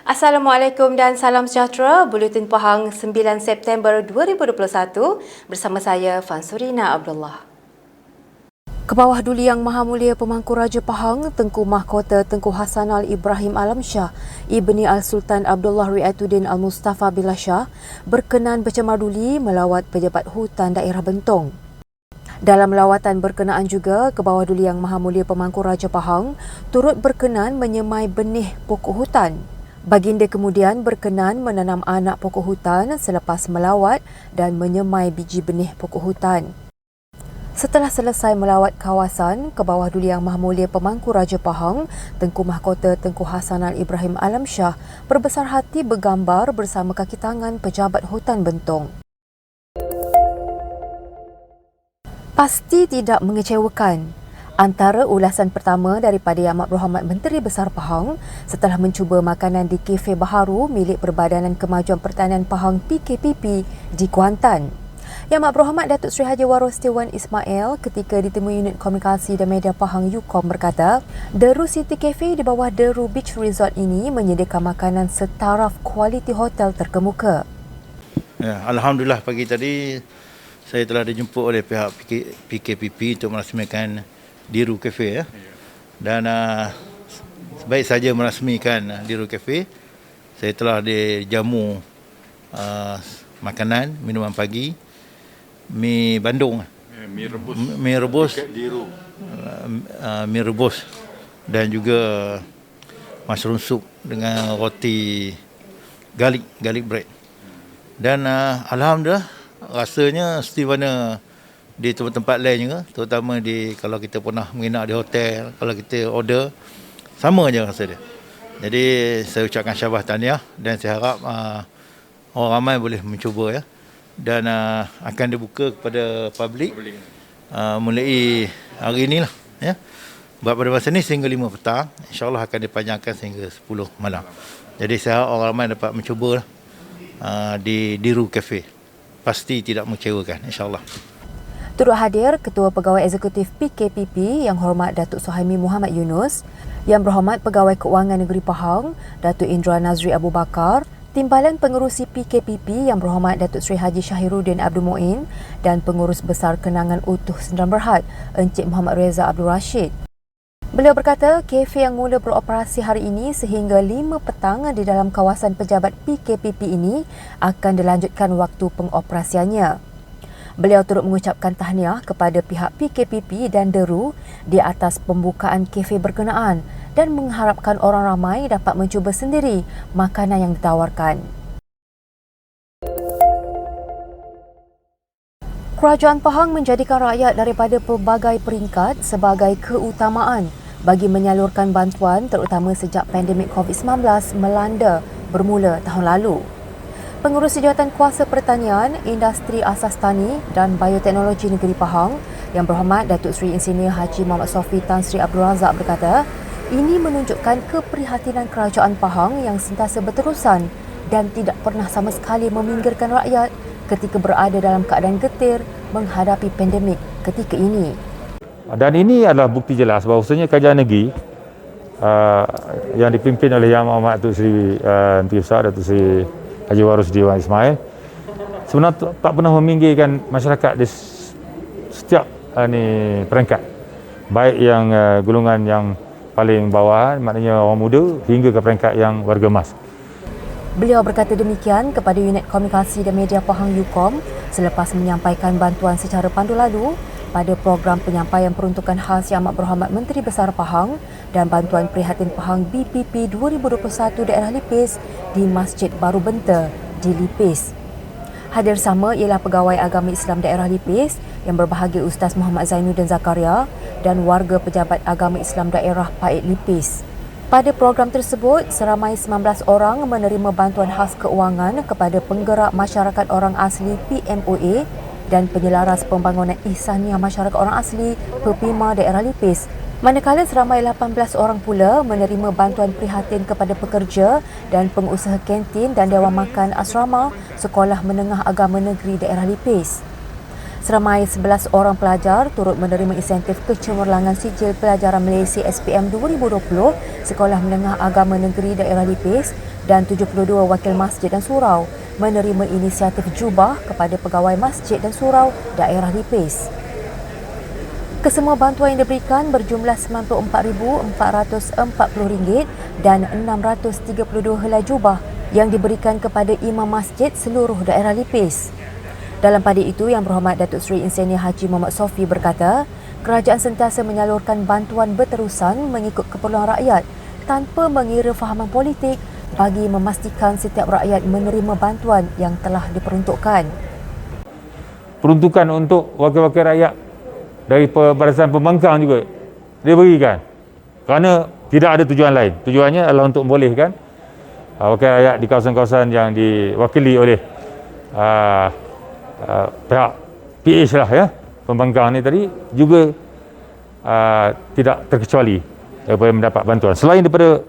Assalamualaikum dan salam sejahtera. Buletin Pahang 9 September 2021 bersama saya Fansurina Abdullah. Kebawah Duli Yang Maha Mulia Pemangku Raja Pahang, Tengku Mahkota Tengku Hassanal Ibrahim Alamsyah, Ibni Al-Sultan Abdullah Ri'atuddin Al-Mustafa Billah Shah berkenan bercemar duli melawat pejabat hutan daerah Bentong. Dalam lawatan berkenaan juga, Kebawah Duli Yang Maha Mulia Pemangku Raja Pahang turut berkenan menyemai benih pokok hutan. Baginda kemudian berkenan menanam anak pokok hutan selepas melawat dan menyemai biji benih pokok hutan. Setelah selesai melawat kawasan, Kebawah Duli Yang Maha Mulia Pemangku Raja Pahang, Tengku Mahkota Tengku Hassanal Ibrahim Alamsyah berbesar hati bergambar bersama kaki tangan pejabat hutan Bentong. Pasti tidak mengecewakan. Antara ulasan pertama daripada Yang Amat Berhormat Menteri Besar Pahang setelah mencuba makanan di kafe baharu milik Perbadanan Kemajuan Pertanian Pahang PKPP di Kuantan. Yang Amat Berhormat Datuk Seri Haji Waros Dewan Ismail ketika ditemui Unit Komunikasi dan Media Pahang UKOM berkata, Deru City Cafe di bawah Deru Beach Resort ini menyediakan makanan setaraf kualiti hotel terkemuka. Ya, Alhamdulillah pagi tadi saya telah dijemput oleh pihak PKPP untuk merasmikan Diru Cafe ya. Dan sebaik saja merasmikan Diru Cafe, saya telah dijamu makanan, minuman pagi, mi Bandung, mi rebus, mi rebus dan juga mushroom soup dengan roti garlic bread. Dan alhamdulillah rasanya seperti mana di tempat-tempat lain juga, terutama kalau kita pernah menginap di hotel, kalau kita order sama je rasa dia. Jadi saya ucapkan syabas tahniah dan saya harap orang ramai boleh mencuba ya. Dan akan dibuka kepada publik mulai hari inilah ya. Buat pada masa ni sehingga 5 petang, insya-Allah akan dipanjangkan sehingga 10 malam. Jadi saya harap orang ramai dapat mencuba di Diru Cafe. Pasti tidak mengecewakan, insya-Allah. Turut hadir Ketua Pegawai Eksekutif PKPP Yang Hormat Datuk Suhaimi Muhammad Yunus, Yang Berhormat Pegawai Keuangan Negeri Pahang Datuk Indra Nazri Abu Bakar, Timbalan Pengerusi PKPP Yang Berhormat Datuk Seri Haji Syahiruddin Abdul Muin dan Pengurus Besar Kenangan Utuh Sendang Berhad Encik Muhammad Reza Abdul Rashid. Beliau berkata, kafe yang mula beroperasi hari ini sehingga 5 petang di dalam kawasan pejabat PKPP ini akan dilanjutkan waktu pengoperasiannya. Beliau turut mengucapkan tahniah kepada pihak PKPP dan Deru di atas pembukaan kafe berkenaan dan mengharapkan orang ramai dapat mencuba sendiri makanan yang ditawarkan. Kerajaan Pahang menjadikan rakyat daripada pelbagai peringkat sebagai keutamaan bagi menyalurkan bantuan terutama sejak pandemik COVID-19 melanda bermula tahun lalu. Pengurus Sejawatan Kuasa Pertanian, Industri Asas Tani dan Bioteknologi Negeri Pahang, Yang Berhormat Datuk Seri Insinyur Haji Muhammad Sofi Tan Sri Abdul Razak berkata, ini menunjukkan keprihatinan Kerajaan Pahang yang sentiasa berterusan dan tidak pernah sama sekali meminggirkan rakyat ketika berada dalam keadaan getir menghadapi pandemik ketika ini. Dan ini adalah bukti jelas bahawasanya kerajaan negeri yang dipimpin oleh Yang Amat Datuk Seri Menteri Besar Datuk Seri Haji Waros Dewan Ismail sebenarnya tak pernah meminggirkan masyarakat di setiap peringkat, baik yang golongan yang paling bawah, maknanya orang muda, hingga ke peringkat yang warga emas. Beliau berkata demikian kepada Unit Komunikasi dan Media Pahang UKOM selepas menyampaikan bantuan secara pandu lalu pada program penyampaian peruntukan khas Yang Amat Berhormat Menteri Besar Pahang dan bantuan prihatin Pahang BPP 2021 daerah Lipis di Masjid Baru Benta di Lipis. Hadir sama ialah Pegawai Agama Islam daerah Lipis yang berbahagia Ustaz Muhammad Zainuddin Zakaria dan warga pejabat agama Islam daerah Pait Lipis. Pada program tersebut, seramai 19 orang menerima bantuan khas keuangan kepada penggerak masyarakat orang asli PMOA dan penyelaras pembangunan ihsaniah masyarakat orang asli PEPIMA daerah Lipis. Manakala seramai 18 orang pula menerima bantuan prihatin kepada pekerja dan pengusaha kantin dan dewan makan asrama Sekolah Menengah Agama Negeri daerah Lipis. Seramai 11 orang pelajar turut menerima insentif kecemerlangan sijil pelajaran Malaysia SPM 2020 Sekolah Menengah Agama Negeri Daerah Lipis dan 72 wakil masjid dan surau menerima inisiatif jubah kepada pegawai masjid dan surau Daerah Lipis. Kesemua bantuan yang diberikan berjumlah RM94,440 dan 632 helai jubah yang diberikan kepada imam masjid seluruh daerah Lipis. Dalam pada itu, Yang Berhormat Datuk Seri Insinyur Haji Muhammad Sofi berkata, kerajaan sentiasa menyalurkan bantuan berterusan mengikut keperluan rakyat tanpa mengira fahaman politik bagi memastikan setiap rakyat menerima bantuan yang telah diperuntukkan. Peruntukan untuk wakil-wakil rakyat dari Barisan Pembangkang juga diberikan kerana tidak ada tujuan lain. Tujuannya adalah untuk membolehkan wakil rakyat di kawasan-kawasan yang diwakili oleh pihak PH lah ya, pembangkang ni tadi juga tidak terkecuali daripada mendapat bantuan selain daripada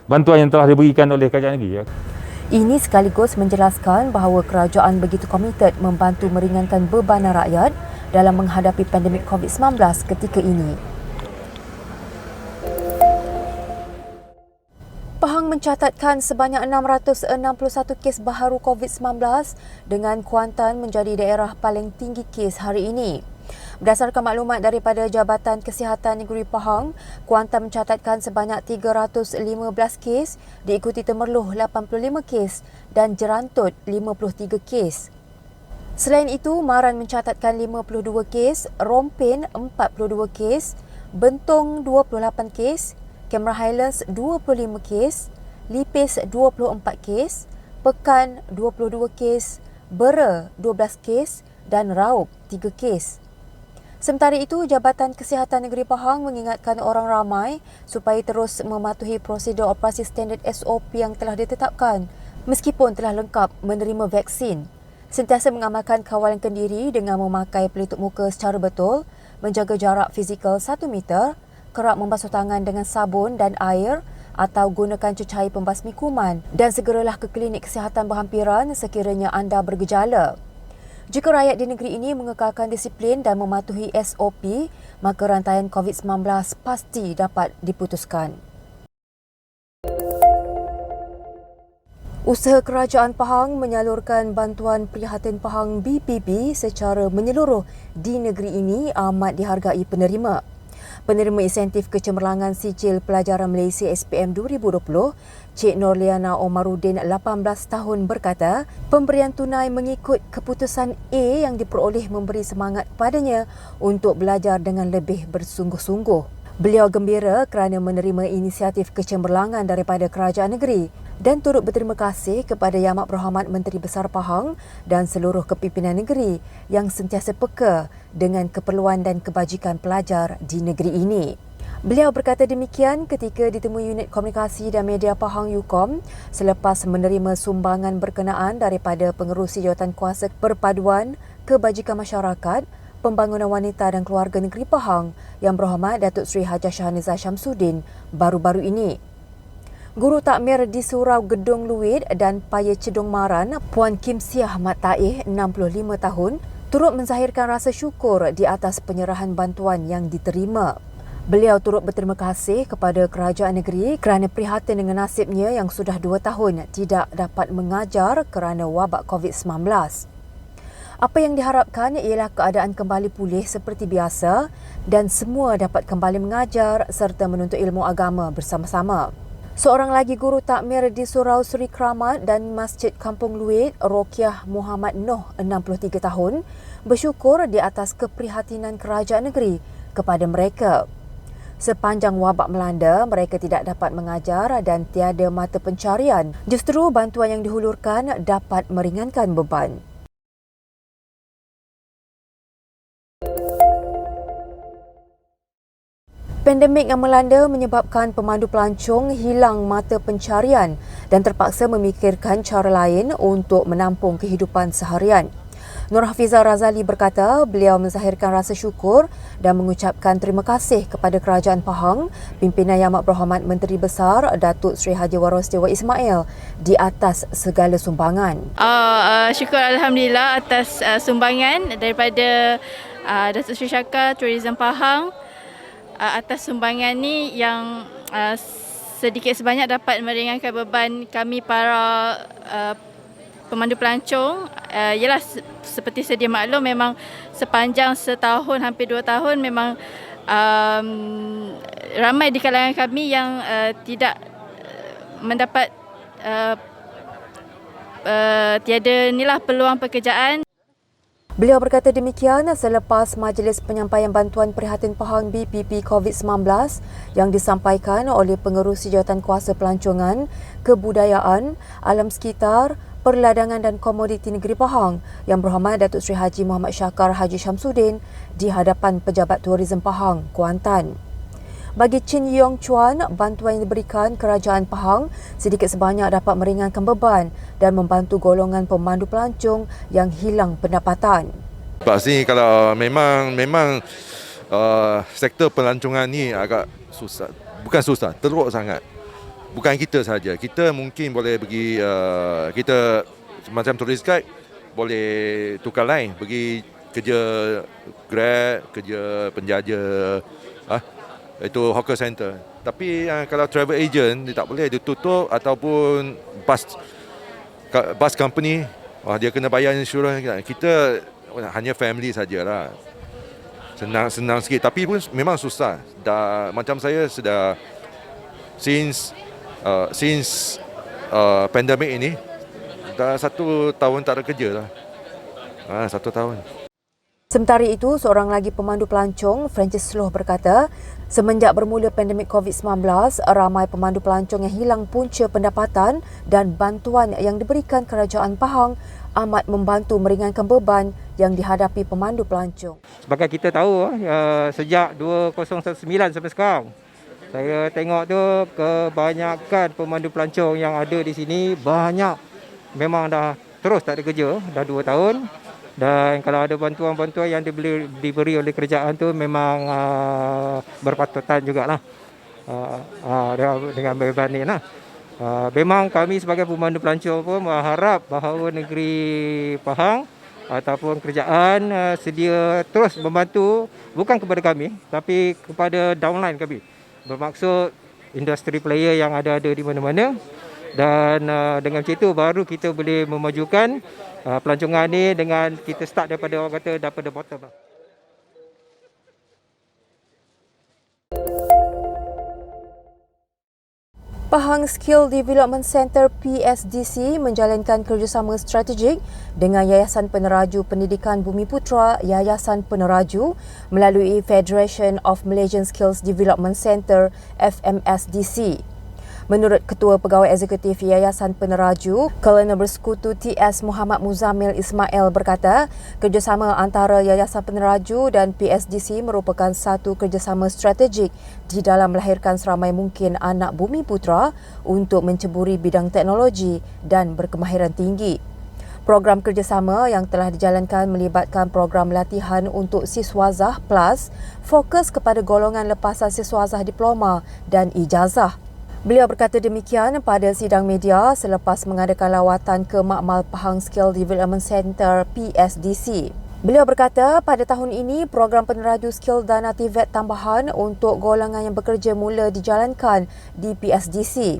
bantuan yang telah diberikan oleh kerajaan negeri ya. Ini sekaligus menjelaskan bahawa kerajaan begitu komited membantu meringankan bebanan rakyat dalam menghadapi pandemik COVID-19 ketika ini. Pahang mencatatkan sebanyak 661 kes baharu COVID-19 dengan Kuantan menjadi daerah paling tinggi kes hari ini. Berdasarkan maklumat daripada Jabatan Kesihatan Negeri Pahang, Kuantan mencatatkan sebanyak 315 kes, diikuti Temerloh 85 kes dan Jerantut 53 kes. Selain itu, Maran mencatatkan 52 kes, Rompin 42 kes, Bentong 28 kes, Cameron Highlands 25 kes, Lipis 24 kes, Pekan 22 kes, Bera 12 kes dan Raub 3 kes. Sementara itu, Jabatan Kesihatan Negeri Pahang mengingatkan orang ramai supaya terus mematuhi prosedur operasi standard SOP yang telah ditetapkan meskipun telah lengkap menerima vaksin. Sentiasa mengamalkan kawalan kendiri dengan memakai pelitup muka secara betul, menjaga jarak fizikal 1 meter, kerap membasuh tangan dengan sabun dan air atau gunakan cecair pembasmi kuman dan segeralah ke klinik kesihatan berhampiran sekiranya anda bergejala. Jika rakyat di negeri ini mengekalkan disiplin dan mematuhi SOP, maka rantaian COVID-19 pasti dapat diputuskan. Usaha Kerajaan Pahang menyalurkan bantuan prihatin Pahang BPB secara menyeluruh di negeri ini amat dihargai penerima. Penerima insentif kecemerlangan sijil pelajaran Malaysia SPM 2020, Cik Norliana Omaruddin 18 tahun berkata, pemberian tunai mengikut keputusan A yang diperoleh memberi semangat kepadanya untuk belajar dengan lebih bersungguh-sungguh. Beliau gembira kerana menerima inisiatif kecemerlangan daripada kerajaan negeri dan turut berterima kasih kepada Yang Amat Berhormat Menteri Besar Pahang dan seluruh kepimpinan negeri yang sentiasa peka dengan keperluan dan kebajikan pelajar di negeri ini. Beliau berkata demikian ketika ditemui Unit Komunikasi dan Media Pahang UKOM selepas menerima sumbangan berkenaan daripada Pengerusi Jawatankuasa Perpaduan Kebajikan Masyarakat, Pembangunan Wanita dan Keluarga Negeri Pahang Yang Berhormat Datuk Seri Hajah Shahnizah Syamsuddin baru-baru ini. Guru takmir di Surau Gedung Luit dan Paya Cedung Maran, Puan Kim Siah Mat Taih, 65 tahun, turut menzahirkan rasa syukur di atas penyerahan bantuan yang diterima. Beliau turut berterima kasih kepada kerajaan negeri kerana prihatin dengan nasibnya yang sudah 2 tahun tidak dapat mengajar kerana wabak COVID-19. Apa yang diharapkan ialah keadaan kembali pulih seperti biasa dan semua dapat kembali mengajar serta menuntut ilmu agama bersama-sama. Seorang lagi guru takmir di Surau Seri Kramat dan Masjid Kampung Luit, Rokiah Muhammad Noh, 63 tahun, bersyukur di atas keprihatinan kerajaan negeri kepada mereka. Sepanjang wabak melanda, mereka tidak dapat mengajar dan tiada mata pencarian. Justru bantuan yang dihulurkan dapat meringankan beban. Pandemik yang melanda menyebabkan pemandu pelancong hilang mata pencarian dan terpaksa memikirkan cara lain untuk menampung kehidupan seharian. Nur Hafizah Razali berkata beliau menzahirkan rasa syukur dan mengucapkan terima kasih kepada Kerajaan Pahang, pimpinan Yang Amat Berhormat Menteri Besar Datuk Seri Haji Waros Dewa Ismail di atas segala sumbangan. Syukur Alhamdulillah atas sumbangan daripada Datuk Seri Shaka Tourism Pahang. Atas sumbangan ni yang sedikit sebanyak dapat meringankan beban kami para pemandu pelancong. Ialah seperti sedia maklum, memang sepanjang setahun hampir 2 tahun memang ramai di kalangan kami yang tidak mendapat tiada inilah peluang pekerjaan. Beliau berkata demikian selepas Majlis Penyampaian Bantuan Prihatin Pahang BPP COVID-19 yang disampaikan oleh Pengerusi Jawatankuasa Pelancongan, Kebudayaan, Alam Sekitar, Perladangan dan Komoditi Negeri Pahang Yang Berhormat Datuk Seri Haji Muhammad Syakar Haji Syamsuddin di hadapan Pejabat Tourism Pahang, Kuantan. Bagi Chin Yong Chuan, bantuan yang diberikan Kerajaan Pahang sedikit sebanyak dapat meringankan beban dan membantu golongan pemandu pelancong yang hilang pendapatan. Lepas ni kalau memang sektor pelancongan ni agak susah, bukan susah, teruk sangat. Bukan kita saja, kita mungkin boleh pergi, kita macam tourist guide boleh tukar lain, pergi kerja Grab, kerja penjaja, itu hawker center. Tapi kalau travel agent dia tak boleh, dia tutup, ataupun bus company dia kena bayar insurans. Kita hanya family sajalah, senang sikit, tapi pun memang susah. Dah macam saya sudah since pandemik ini dah 1 tahun tak ada kerja lah. 1 tahun. Sementara itu, seorang lagi pemandu pelancong, Francis Sloh berkata, semenjak bermula pandemik COVID-19, ramai pemandu pelancong yang hilang punca pendapatan dan bantuan yang diberikan Kerajaan Pahang amat membantu meringankan beban yang dihadapi pemandu pelancong. Sebagai kita tahu, sejak 2019 sampai sekarang, saya tengok tu kebanyakan pemandu pelancong yang ada di sini banyak memang dah terus tak ada kerja, dah 2 tahun. Dan kalau ada bantuan-bantuan yang diberi oleh kerajaan tu memang berpatutan jugalah dengan beban ni lah. Memang kami sebagai pemandu pelancong pun berharap bahawa negeri Pahang ataupun kerajaan sedia terus membantu, bukan kepada kami tapi kepada downline kami. Bermaksud industri player yang ada di mana-mana. Dan dengan macam itu baru kita boleh memajukan pelancongan ni dengan kita start daripada orang kata daripada bottom lah. Pahang Skill Development Centre PSDC menjalankan kerjasama strategik dengan Yayasan Peneraju Pendidikan Bumiputra Yayasan Peneraju melalui Federation of Malaysian Skills Development Centre FMSDC. Menurut Ketua Pegawai Eksekutif Yayasan Peneraju, Kolonel Bersekutu TS Muhammad Muzamil Ismail berkata, kerjasama antara Yayasan Peneraju dan PSDC merupakan satu kerjasama strategik di dalam melahirkan seramai mungkin anak bumi putra untuk menceburi bidang teknologi dan berkemahiran tinggi. Program kerjasama yang telah dijalankan melibatkan program latihan untuk Siswazah Plus, fokus kepada golongan lepasan Siswazah Diploma dan Ijazah. Beliau berkata demikian pada sidang media selepas mengadakan lawatan ke Makmal Pahang Skill Development Centre PSDC. Beliau berkata pada tahun ini program peneraju skill dana TVET tambahan untuk golongan yang bekerja mula dijalankan di PSDC.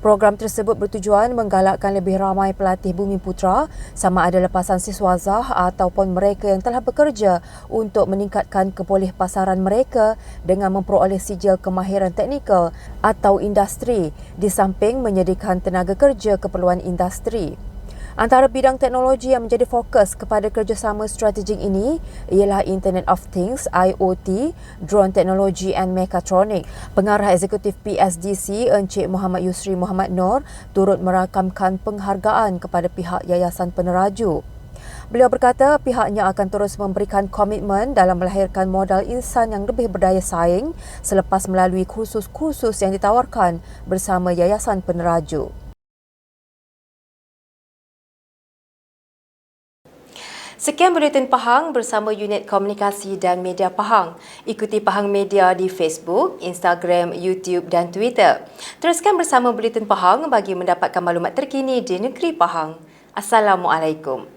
Program tersebut bertujuan menggalakkan lebih ramai pelatih bumi putra sama ada lepasan siswazah ataupun mereka yang telah bekerja untuk meningkatkan kepolehpasaran mereka dengan memperoleh sijil kemahiran teknikal atau industri di samping menyediakan tenaga kerja keperluan industri. Antara bidang teknologi yang menjadi fokus kepada kerjasama strategik ini ialah Internet of Things, IoT, drone technology and mechatronic. Pengarah Eksekutif PSDC Encik Muhammad Yusri Muhammad Nur turut merakamkan penghargaan kepada pihak Yayasan Peneraju. Beliau berkata pihaknya akan terus memberikan komitmen dalam melahirkan modal insan yang lebih berdaya saing selepas melalui kursus-kursus yang ditawarkan bersama Yayasan Peneraju. Sekian Buletin Pahang bersama Unit Komunikasi dan Media Pahang. Ikuti Pahang Media di Facebook, Instagram, YouTube dan Twitter. Teruskan bersama Buletin Pahang bagi mendapatkan maklumat terkini di negeri Pahang. Assalamualaikum.